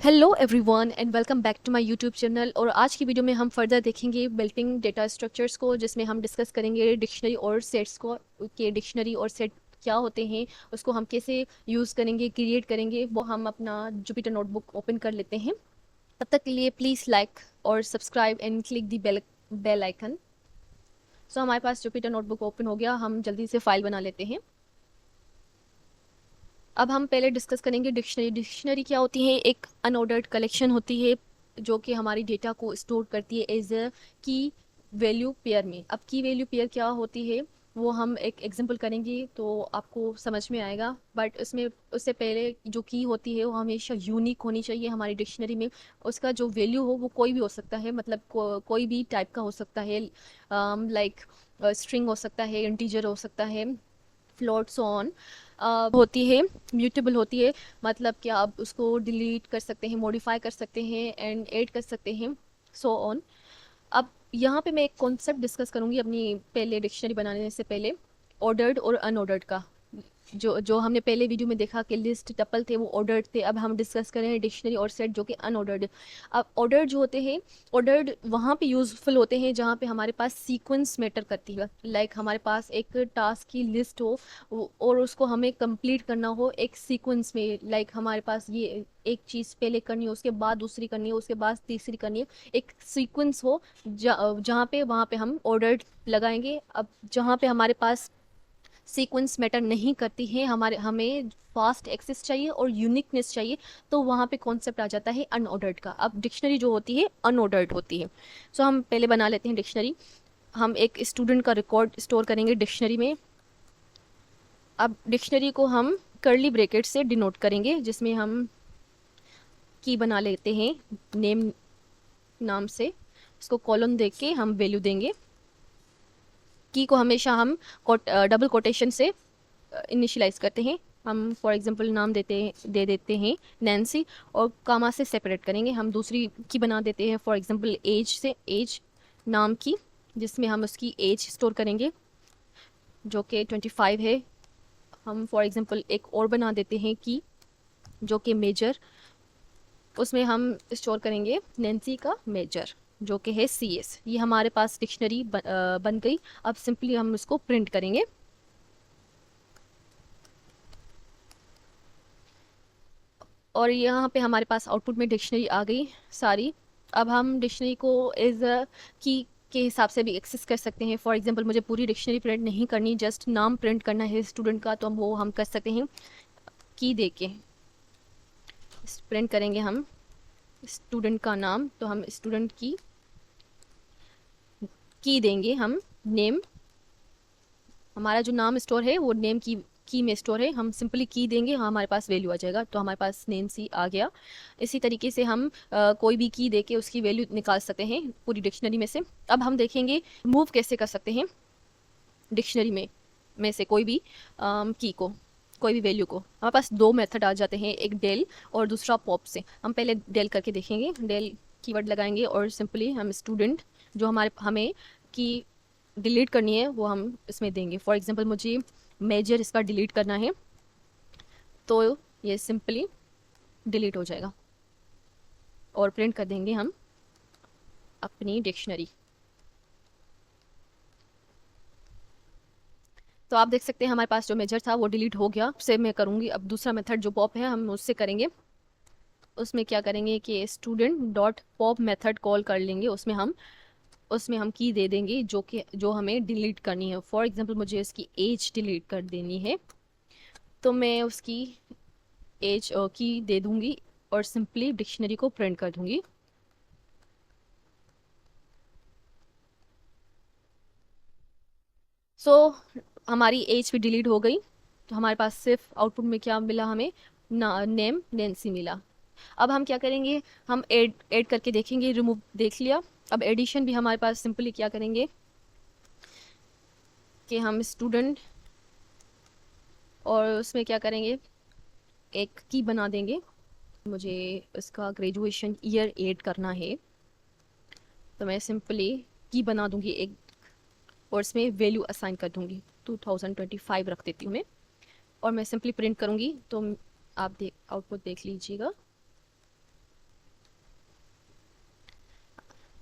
Hello everyone and welcome back to my YouTube channel. और आज की वीडियो में हम फर्दर देखेंगे बिल्डिंग डेटा स्ट्रक्चर्स को, जिसमें हम डिस्कस करेंगे डिक्शनरी और सेट्स को के डिक्शनरी और सेट क्या होते हैं, उसको हम कैसे यूज़ करेंगे, क्रिएट करेंगे। वो हम अपना जुपिटर नोटबुक ओपन कर लेते हैं। तब तक के लिए प्लीज़ लाइक और subscribe and click the bell icon. So हमारे पास जुपिटर नोटबुक ओपन हो गया। हम जल्दी से फाइल बना लेते हैं। अब हम पहले डिस्कस करेंगे डिक्शनरी। डिक्शनरी क्या होती है? एक अनऑर्डर्ड कलेक्शन होती है जो कि हमारी डेटा को स्टोर करती है एज अ की वैल्यू पेयर में। अब की वैल्यू पेयर क्या होती है वो हम एक एग्जांपल करेंगे तो आपको समझ में आएगा। बट उसमें उससे पहले जो की होती है वो हमेशा यूनिक होनी चाहिए हमारी डिक्शनरी में। उसका जो वैल्यू हो वो कोई भी हो सकता है, मतलब कोई भी टाइप का हो सकता है। लाइक स्ट्रिंग हो सकता है, इंटीजर हो सकता है, फ्लोट्स ऑन होती है, म्यूटेबल होती है। मतलब कि आप उसको डिलीट कर सकते हैं, मॉडिफाई कर सकते हैं एंड ऐड कर सकते हैं, सो ऑन। अब यहाँ पे मैं एक कॉन्सेप्ट डिस्कस करूँगी अपनी पहले डिक्शनरी बनाने से पहले, ऑर्डर्ड और अनऑर्डर्ड का। जो जो हमने पहले वीडियो में देखा कि लिस्ट टपल थे वो ऑर्डर्ड थे। अब हम डिस्कस कर रहे हैं डिक्शनरी और सेट जो कि अनऑर्डर्ड। अब ऑर्डर्ड जो होते हैं, ऑर्डर्ड वहाँ पे यूजफुल होते हैं जहाँ पे हमारे पास सीक्वेंस मैटर करती है। लाइक हमारे पास एक टास्क की लिस्ट हो और उसको हमें कंप्लीट करना हो एक सीक्वेंस में। लाइक हमारे पास ये एक चीज़ पहले करनी है, उसके बाद दूसरी करनी है, उसके बाद तीसरी करनी है, एक सीक्वेंस हो जहाँ पे वहाँ पे हम ऑर्डर्ड लगाएंगे। अब जहाँ पे हमारे पास सीक्वेंस मैटर नहीं करती है, हमें फास्ट एक्सेस चाहिए और यूनिकनेस चाहिए, तो वहाँ पे कॉन्सेप्ट आ जाता है अनऑर्डर्ड का। अब डिक्शनरी जो होती है अनऑर्डर्ड होती है। सो हम पहले बना लेते हैं डिक्शनरी। हम एक स्टूडेंट का रिकॉर्ड स्टोर करेंगे डिक्शनरी में। अब डिक्शनरी को हम कर्ली ब्रैकेट से डिनोट करेंगे, जिसमें हम की बना लेते हैं नेम नाम से। उसको कॉलम दे के हम वैल्यू देंगे। की को हमेशा हम डबल कोटेशन से इनिशियलाइज करते हैं। हम फॉर एग्जांपल नाम दे देते हैं नैन्सी, और कामा से सेपरेट करेंगे। हम दूसरी की बना देते हैं फॉर एग्जांपल एज से, एज नाम की, जिसमें हम उसकी एज स्टोर करेंगे जो कि 25 है। हम फॉर एग्जांपल एक और बना देते हैं की जो कि मेजर, उसमें हम स्टोर करेंगे नैन्सी का मेजर जो कि है CS। ये हमारे पास डिक्शनरी बन गई। अब सिंपली हम इसको प्रिंट करेंगे। और यहाँ पे हमारे पास आउटपुट में डिक्शनरी आ गई सारी। अब हम डिक्शनरी को एज अ की के हिसाब से भी एक्सेस कर सकते हैं। फॉर एग्जांपल मुझे पूरी डिक्शनरी प्रिंट नहीं करनी, जस्ट नाम प्रिंट करना है स्टूडेंट का, तो हम कर सकते हैं की दे के प्रिंट करेंगे हम स्टूडेंट का नाम। तो हम स्टूडेंट की देंगे हम नेम। हमारा जो नाम स्टोर है वो नेम की में स्टोर है। हम सिंपली की देंगे, हमारे पास वैल्यू आ जाएगा। तो हमारे पास नेम सी आ गया। इसी तरीके से हम कोई भी की दे के उसकी वैल्यू निकाल सकते हैं पूरी डिक्शनरी में से। अब हम देखेंगे मूव कैसे कर सकते हैं डिक्शनरी में से कोई भी की को, कोई भी वैल्यू को। हमारे पास दो मेथड आ जाते हैं, एक डेल और दूसरा पॉप से। हम पहले डेल करके देखेंगे। डेल कीवर्ड लगाएंगे और सिंपली हम स्टूडेंट जो हमें की डिलीट करनी है वो हम इसमें देंगे। फॉर एग्जांपल मुझे मेजर इसका डिलीट करना है, तो ये सिंपली डिलीट हो जाएगा और प्रिंट कर देंगे हम अपनी डिक्शनरी। तो आप देख सकते हैं हमारे पास जो मेजर था वो डिलीट हो गया। उससे मैं करूँगी अब दूसरा मेथड जो पॉप है, हम उससे करेंगे। उसमें क्या करेंगे कि student dot pop method call कर लेंगे। उसमें हम की दे देंगे जो हमें डिलीट करनी है। फॉर एग्जांपल मुझे इसकी एज डिलीट कर देनी है, तो मैं उसकी एज की दे दूंगी और सिंपली डिक्शनरी को प्रिंट कर दूंगी। सो हमारी एज भी डिलीट हो गई। तो हमारे पास सिर्फ आउटपुट में क्या मिला हमें, नेम नैन्सी मिला। अब हम क्या करेंगे, हम ऐड करके देखेंगे। रिमूव देख लिया। अब एडिशन भी हमारे पास सिंपली क्या करेंगे कि हम स्टूडेंट और उसमें क्या करेंगे, एक की बना देंगे। मुझे इसका ग्रेजुएशन ईयर ऐड करना है, तो मैं सिंपली की बना दूंगी एक और इसमें वैल्यू असाइन कर दूंगी। 2025 रख देती हूँ मैं और मैं सिंपली प्रिंट करूंगी। तो आप आउटपुट देख लीजिएगा।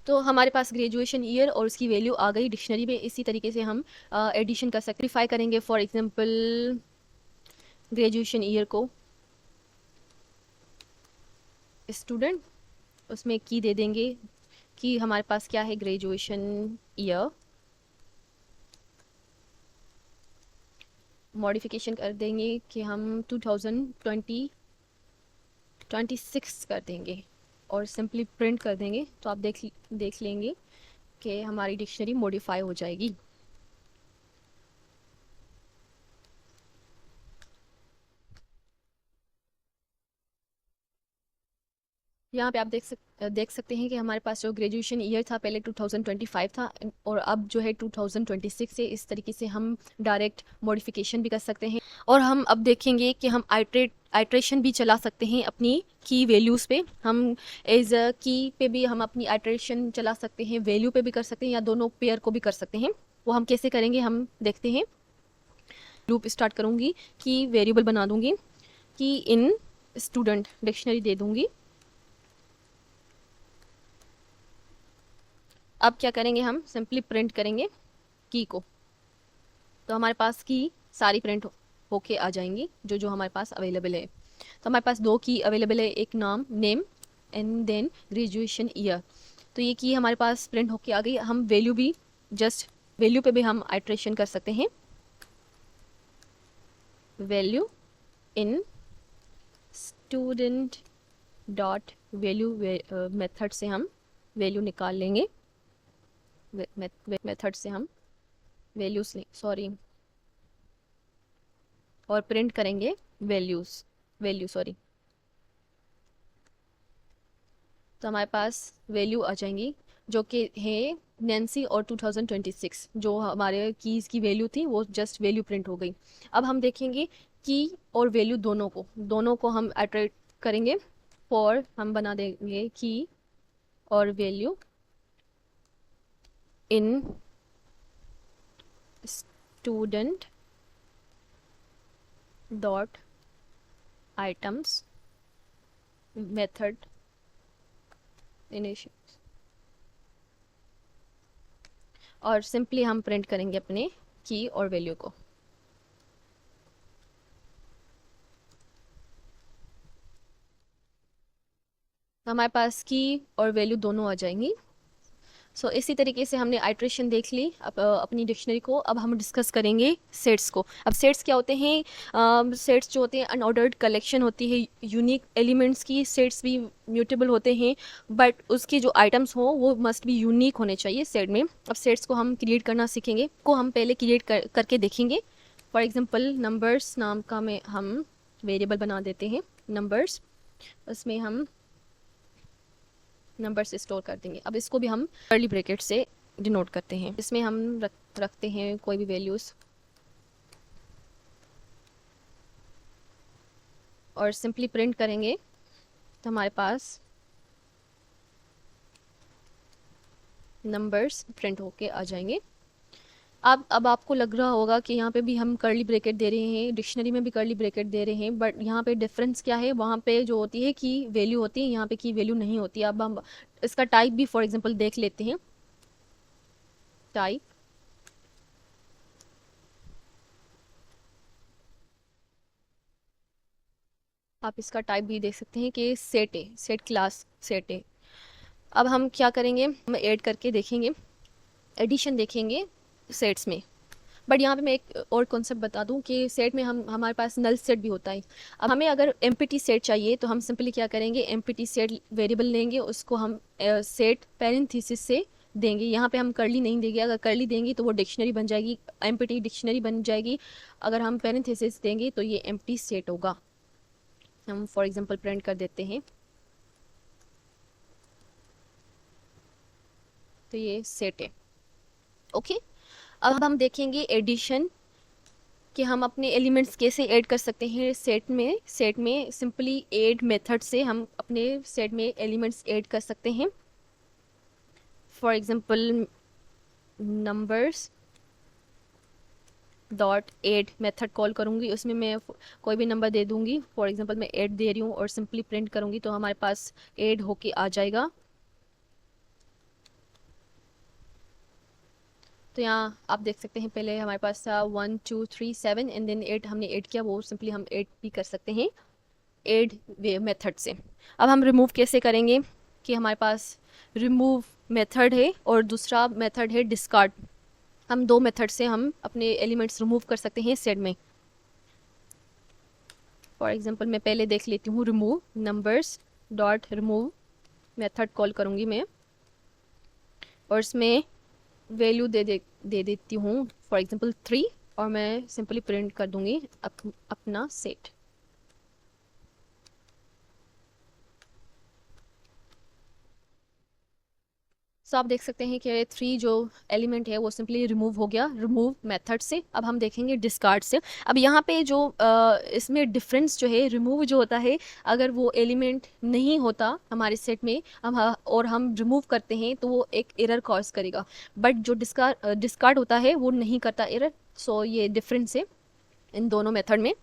तो हमारे पास ग्रेजुएशन ईयर और उसकी वैल्यू आ गई डिक्शनरी में। इसी तरीके से हम एडिशन का सेक्रीफाई करेंगे। फॉर एग्जांपल ग्रेजुएशन ईयर को स्टूडेंट, उसमें की दे देंगे कि हमारे पास क्या है, ग्रेजुएशन ईयर। मॉडिफिकेशन कर देंगे कि हम 2026 कर देंगे और सिंपली प्रिंट कर देंगे। तो आप देख लेंगे कि हमारी डिक्शनरी मॉडिफाई हो जाएगी। यहाँ पे आप देख सकते हैं कि हमारे पास जो ग्रेजुएशन ईयर था पहले 2025 था और अब जो है 2026 है। इस तरीके से हम डायरेक्ट मॉडिफिकेशन भी कर सकते हैं। और हम अब देखेंगे कि हम आइट्रेशन भी चला सकते हैं अपनी की वैल्यूज़ पे। हम एज अ की पे भी हम अपनी आइट्रेशन चला सकते हैं, वैल्यू पे भी कर सकते हैं, या दोनों पेयर को भी कर सकते हैं। वो हम कैसे करेंगे हम देखते हैं। लूप स्टार्ट करूँगी, की वेरिएबल बना दूँगी, की इन स्टूडेंट डिक्शनरी दे दूँगी। अब क्या करेंगे, हम सिंपली प्रिंट करेंगे की को। तो हमारे पास की सारी प्रिंट होके आ जाएंगी जो जो हमारे पास अवेलेबल है। तो हमारे पास दो की अवेलेबल है, एक name and then graduation year. तो ये की हमारे पास प्रिंट होके आ गई। हम वैल्यू भी जस्ट वैल्यू पे भी हम आइट्रेशन कर सकते हैं। Value in student dot value method से हम वैल्यू निकाल लेंगे। मेथड से हम वैल्यूज सॉरी और प्रिंट करेंगे वैल्यू सॉरी। तो हमारे पास वैल्यू आ जाएंगी जो कि है नैन्सी और 2026। जो हमारे कीज़ की वैल्यू थी वो जस्ट वैल्यू प्रिंट हो गई। अब हम देखेंगे की और वैल्यू दोनों को हम एट्रेट करेंगे। फॉर हम बना देंगे की और value in student dot items method initial, और सिंपली हम प्रिंट करेंगे अपने की और वैल्यू को। तो हमारे पास की और वैल्यू दोनों आ जाएंगी। सो इसी तरीके से हमने आइट्रेशन देख ली अपनी डिक्शनरी को। अब हम डिस्कस करेंगे सेट्स को। अब सेट्स क्या होते हैं? सेट्स जो होते हैं अनऑर्डर्ड कलेक्शन होती है यूनिक एलिमेंट्स की। सेट्स भी म्यूटेबल होते हैं बट उसकी जो आइटम्स हो वो मस्ट बी यूनिक होने चाहिए सेट में। अब सेट्स को हम क्रिएट करना सीखेंगे, को हम पहले क्रिएट करके देखेंगे। फॉर एग्जाम्पल नंबर्स नाम का में हम वेरिएबल बना देते हैं नंबर्स, उसमें हम नंबर से स्टोर कर देंगे। अब इसको भी हम कर्ली ब्रैकेट से डिनोट करते हैं। इसमें हम रखते हैं कोई भी वैल्यूज़ और सिंपली प्रिंट करेंगे तो हमारे पास नंबर्स प्रिंट होके आ जाएंगे। अब आपको लग रहा होगा कि यहाँ पे भी हम कर्ली ब्रैकेट दे रहे हैं, डिक्शनरी में भी कर्ली ब्रैकेट दे रहे हैं, बट यहाँ पे डिफरेंस क्या है? वहाँ पे जो होती है की वैल्यू होती है, यहाँ पे की वैल्यू नहीं होती। अब हम इसका टाइप भी फॉर एग्जांपल देख लेते हैं। टाइप आप इसका टाइप भी देख सकते हैं कि सेट है, सेट क्लास सेट है। अब हम क्या करेंगे, हम ऐड करके देखेंगे, एडिशन देखेंगे सेट्स में। बट यहाँ पे मैं एक और कॉन्सेप्ट बता दूं कि सेट में हमारे पास नल सेट भी होता है। अब हमें अगर एम्प्टी सेट चाहिए तो हम सिंपली क्या करेंगे, एम्प्टी सेट वेरिएबल लेंगे, उसको हम सेट पैरेंथेसिस से देंगे। यहाँ पे हम कर्ली नहीं देंगे, अगर कर्ली देंगे तो वो डिक्शनरी बन जाएगी, एम्प्टी डिक्शनरी बन जाएगी। अगर हम पैरेंथेसिस देंगे तो ये एम्प्टी सेट होगा। हम फॉर एग्जांपल प्रिंट कर देते हैं तो ये सेट है। ओके, अब हम देखेंगे एडिशन कि हम अपने एलिमेंट्स कैसे ऐड कर सकते हैं सेट में सिंपली ऐड मेथड से हम अपने सेट में एलिमेंट्स ऐड कर सकते हैं। For example numbers dot add method call करूँगी, उसमें मैं कोई भी नंबर दे दूँगी। फॉर एग्जांपल मैं ऐड दे रही हूँ और सिंपली प्रिंट करूँगी तो हमारे पास ऐड होके आ जाएगा। तो यहाँ आप देख सकते हैं पहले हमारे पास था 1 2 3 7 एंड देन 8, हमने ऐड किया, वो सिंपली हम ऐड भी कर सकते हैं ऐड वे मेथड से। अब हम रिमूव कैसे करेंगे कि हमारे पास रिमूव मेथड है और दूसरा मेथड है डिस्कार्ड। हम दो मेथड से हम अपने एलिमेंट्स रिमूव कर सकते हैं सेट में। फॉर एग्जांपल मैं पहले देख लेती हूँ, remove numbers dot remove method call करूँगी मैं, और इसमें वैल्यू दे देती हूँ फॉर एग्जांपल 3, और मैं सिंपली प्रिंट कर दूँगी अपना सेट। सो आप देख सकते हैं कि 3 जो एलिमेंट है वो सिंपली रिमूव हो गया रिमूव मेथड से। अब हम देखेंगे डिस्कार्ड से। अब यहाँ पे जो इसमें डिफरेंस जो है, रिमूव जो होता है, अगर वो एलिमेंट नहीं होता हमारे सेट में और हम रिमूव करते हैं तो वो एक एरर कॉज करेगा, बट जो डिस्कार्ड होता है वो नहीं करता एरर। सो ये डिफरेंस है इन दोनों मेथड में,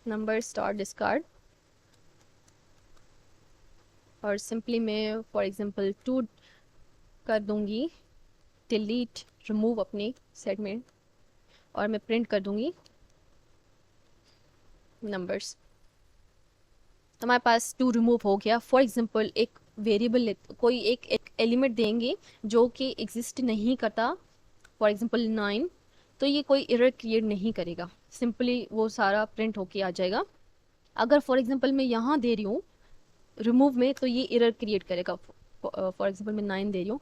नंबर स्टार डिस्कार्ड। और सिंपली मैं फॉर एग्जांपल 2 कर दूंगी डिलीट रिमूव अपने सेट में, और मैं प्रिंट कर दूंगी नंबर्स। हमारे पास 2 रिमूव हो गया। फॉर एग्जांपल एक वेरिएबल कोई एक एलिमेंट देंगे जो कि एग्जिस्ट नहीं करता, फॉर एग्जांपल 9, तो ये कोई एरर क्रिएट नहीं करेगा, सिंपली वो सारा प्रिंट होके आ जाएगा। अगर फॉर एग्जांपल मैं यहाँ दे रही हूँ रिमूव में तो ये एरर क्रिएट करेगा। फॉर एग्जांपल मैं 9 दे रही हूँ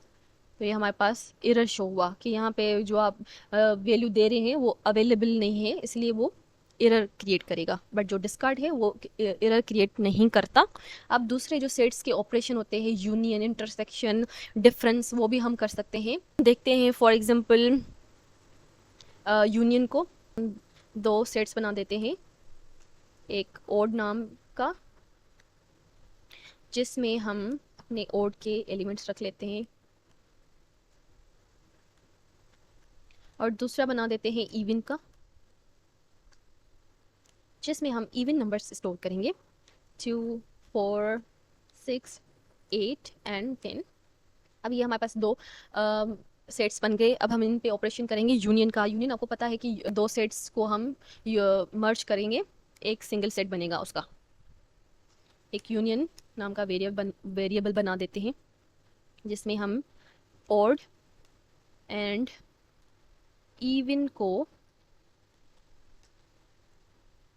तो ये हमारे पास एरर शो हुआ कि यहाँ पे जो आप वैल्यू दे रहे हैं वो अवेलेबल नहीं है, इसलिए वो एरर क्रिएट करेगा। बट जो डिस्कार्ड है वो एरर क्रिएट नहीं करता। अब दूसरे जो सेट्स के ऑपरेशन होते हैं, यूनियन, इंटरसेक्शन, डिफरेंस, वो भी हम कर सकते हैं। देखते हैं फॉर एग्जांपल यूनियन को 2 सेट्स बना देते हैं, एक ओड नाम का जिसमें हम अपने ओड के एलिमेंट्स रख लेते हैं, और दूसरा बना देते हैं इवन का जिसमें हम इवन नंबर्स स्टोर करेंगे 2 4 6 8 एंड 10। अब ये हमारे पास 2 सेट्स बन गए। अब हम इन पे ऑपरेशन करेंगे यूनियन का। यूनियन आपको पता है कि 2 सेट्स को हम मर्ज करेंगे, एक सिंगल सेट बनेगा उसका। एक यूनियन नाम का वेरिएबल बना देते हैं जिसमें हम ऑड एंड इवन को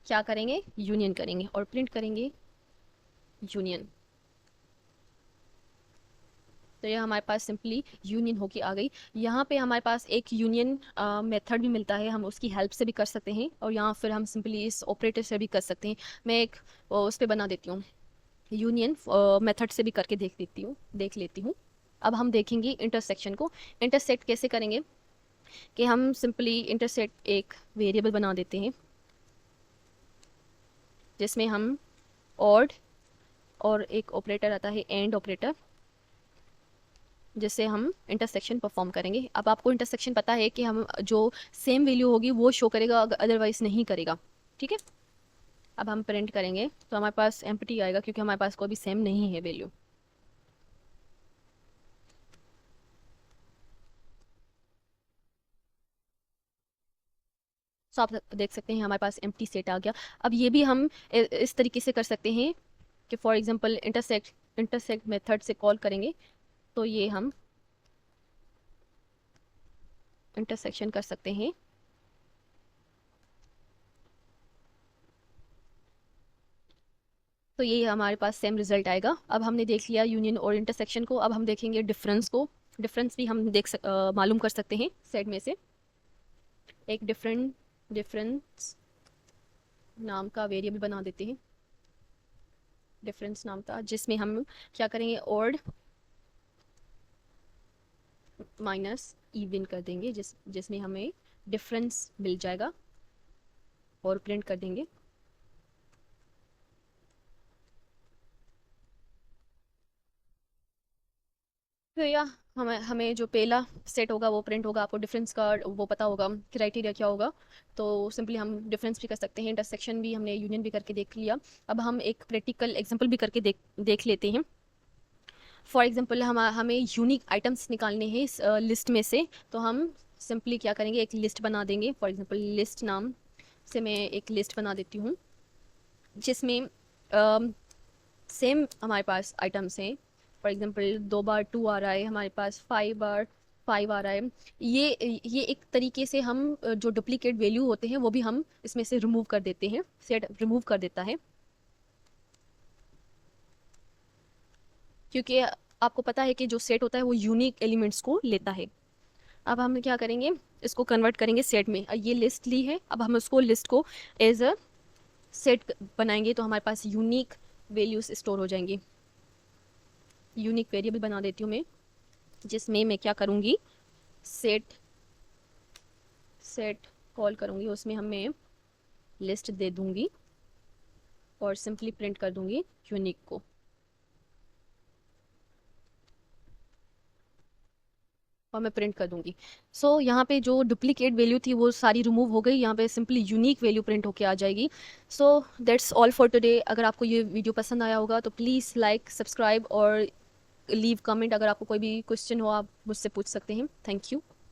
क्या करेंगे, यूनियन करेंगे, और प्रिंट करेंगे यूनियन। तो ये हमारे पास सिंपली यूनियन होके आ गई। यहाँ पे हमारे पास एक यूनियन मेथड भी मिलता है, हम उसकी हेल्प से भी कर सकते हैं, और यहाँ फिर हम सिंपली इस ऑपरेटर से भी कर सकते हैं। मैं एक उस पर बना देती हूँ, यूनियन मेथड से भी करके देख लेती हूँ। अब हम देखेंगे इंटरसेक्शन को। इंटरसेक्ट कैसे करेंगे कि हम सिंपली इंटरसेक्ट एक वेरिएबल बना देते हैं जिसमें हम ऑड और एक ऑपरेटर आता है एंड ऑपरेटर, जिससे हम इंटरसेक्शन परफॉर्म करेंगे। अब आपको इंटरसेक्शन पता है कि हम जो सेम वैल्यू होगी वो शो करेगा, अदरवाइज नहीं करेगा। ठीक है, अब हम प्रिंट करेंगे तो हमारे पास एम्प्टी आएगा क्योंकि हमारे पास कोई भी सेम नहीं है वैल्यू। तो आप देख सकते हैं हमारे पास एम्प्टी सेट आ गया। अब ये भी हम इस तरीके से कर सकते हैं कि फॉर एग्जांपल इंटरसेक्ट मेथड से कॉल करेंगे तो ये हम इंटरसेक्शन कर सकते हैं। तो ये हमारे पास सेम रिजल्ट आएगा। अब हमने देख लिया यूनियन और इंटरसेक्शन को। अब हम देखेंगे डिफरेंस को। डिफरेंस भी हम मालूम कर सकते हैं सेट में से। एक डिफरेंस नाम का वेरिएबल बना देते हैं, डिफरेंस नाम था, जिसमें हम क्या करेंगे, ऑड माइनस इवन कर देंगे, जिसमें हमें डिफरेंस मिल जाएगा, और प्रिंट कर देंगे। तो या हमें जो पहला सेट होगा वो प्रिंट होगा। आपको डिफरेंस का वो पता होगा क्राइटेरिया क्या होगा, तो सिंपली हम डिफरेंस भी कर सकते हैं, इंटरसेक्शन भी हमने, यूनियन भी करके देख लिया। अब हम एक प्रैक्टिकल एग्जांपल भी करके देख लेते हैं। फॉर एग्जांपल हमें यूनिक आइटम्स निकालने हैं इस लिस्ट में से, तो हम सिंपली क्या करेंगे, एक लिस्ट बना देंगे। फॉर एग्जांपल लिस्ट नाम से मैं एक लिस्ट बना देती हूँ जिसमें सेम हमारे पास आइटम्स हैं। फॉर एग्जांपल 2 बार 2 आ रहा है, हमारे पास 5 बार 5 आ रहा है। ये एक तरीके से हम जो डुप्लीकेट वैल्यू होते हैं वो भी हम इसमें से रिमूव कर देते हैं, सेट रिमूव कर देता है, क्योंकि आपको पता है कि जो सेट होता है वो यूनिक एलिमेंट्स को लेता है। अब हम क्या करेंगे, इसको कन्वर्ट करेंगे सेट में। ये लिस्ट ली है, अब हम उसको लिस्ट को एज अ सेट बनाएंगे, तो हमारे पास यूनिक वैल्यूज स्टोर हो जाएंगी। यूनिक वेरिएबल बना देती हूँ मैं, जिसमें मैं क्या करूँगी, सेट सेट कॉल करूँगी, उसमें हमें लिस्ट दे दूँगी और सिंपली प्रिंट कर दूँगी यूनिक को। और मैं प्रिंट कर दूंगी। सो यहाँ पे जो डुप्लीकेट वैल्यू थी वो सारी रिमूव हो गई, यहाँ पे सिंपली यूनिक वैल्यू प्रिंट होके आ जाएगी। So that's all for today. अगर आपको ये वीडियो पसंद आया होगा तो प्लीज़ लाइक, सब्सक्राइब और लीव कमेंट। अगर आपको कोई भी क्वेश्चन हो आप मुझसे पूछ सकते हैं। Thank you.